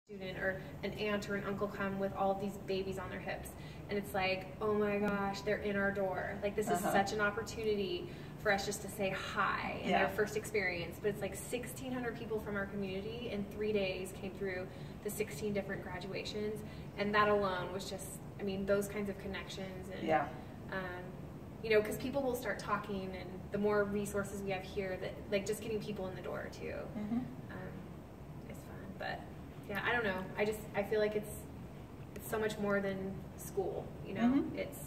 student or an aunt or an uncle come with all of these babies on their hips, and it's like, oh my gosh, they're in our door. Like, this is such an opportunity for us just to say hi in their first experience. But it's like 1,600 people from our community in 3 days came through the 16 different graduations, and that alone was just, I mean, those kinds of connections. And you know, because people will start talking, and the more resources we have here, that like just getting people in the door too is fun. But yeah, I don't know. I feel like it's so much more than school. You know, it's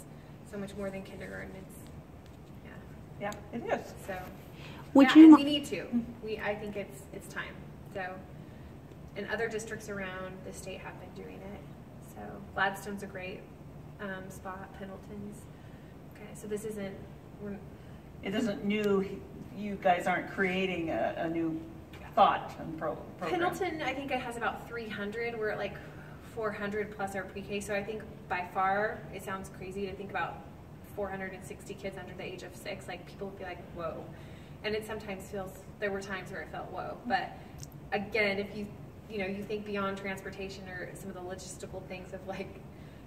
so much more than kindergarten. It's it is. So Would and we need to. I think it's time. So, and other districts around the state have been doing it. So Gladstone's a great spot. Pendleton's. Okay, so this isn't. It isn't new. You guys aren't creating a new thought and program. Pendleton, I think it has about 300. We're at like 400 plus our pre-K. So I think by far, it sounds crazy to think about 460 kids under the age of 6. Like, people would be like, whoa. And it sometimes feels, there were times where it felt whoa. But again, if you think beyond transportation or some of the logistical things of like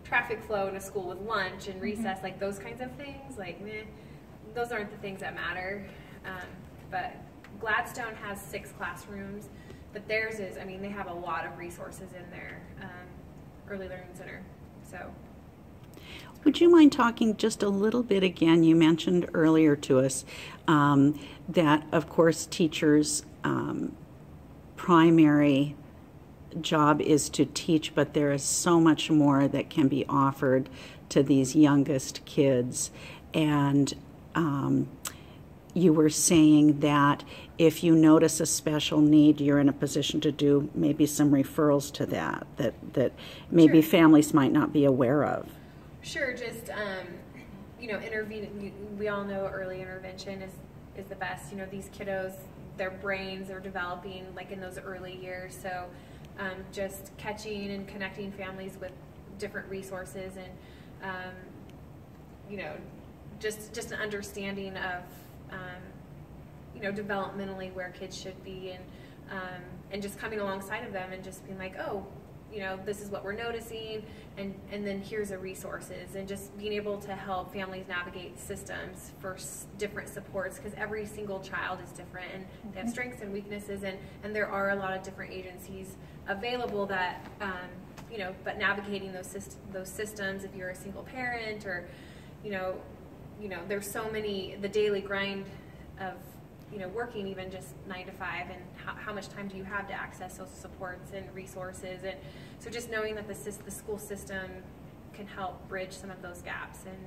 traffic flow in a school with lunch and recess, like those kinds of things, like those aren't the things that matter. But Gladstone has 6 classrooms, but theirs is, I mean, they have a lot of resources in their early learning center. So. Would you mind talking just a little bit again? You mentioned earlier to us that, of course, teachers' primary job is to teach, but there is so much more that can be offered to these youngest kids. And you were saying that if you notice a special need, you're in a position to do maybe some referrals to that maybe families might not be aware of. Sure, just intervening. We all know early intervention is the best. You know, these kiddos, their brains are developing like in those early years. So just catching and connecting families with different resources, and just an understanding of developmentally where kids should be, and just coming alongside of them and just being like, oh, this is what we're noticing, and then here's the resources, and just being able to help families navigate systems for different supports, because every single child is different, and they have strengths and weaknesses, and there are a lot of different agencies available that, but navigating those systems, if you're a single parent, or, there's so many, the daily grind of, working even just 9 to 5, and how much time do you have to access those supports and resources, and so just knowing that the school system can help bridge some of those gaps, and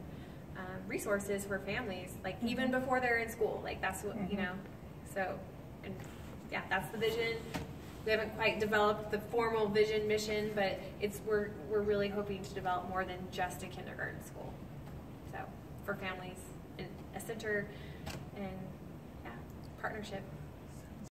resources for families, like even before they're in school, like that's what, so, and yeah, that's the vision. We haven't quite developed the formal vision mission, but we're really hoping to develop more than just a kindergarten school. So for families, and a center, and partnership.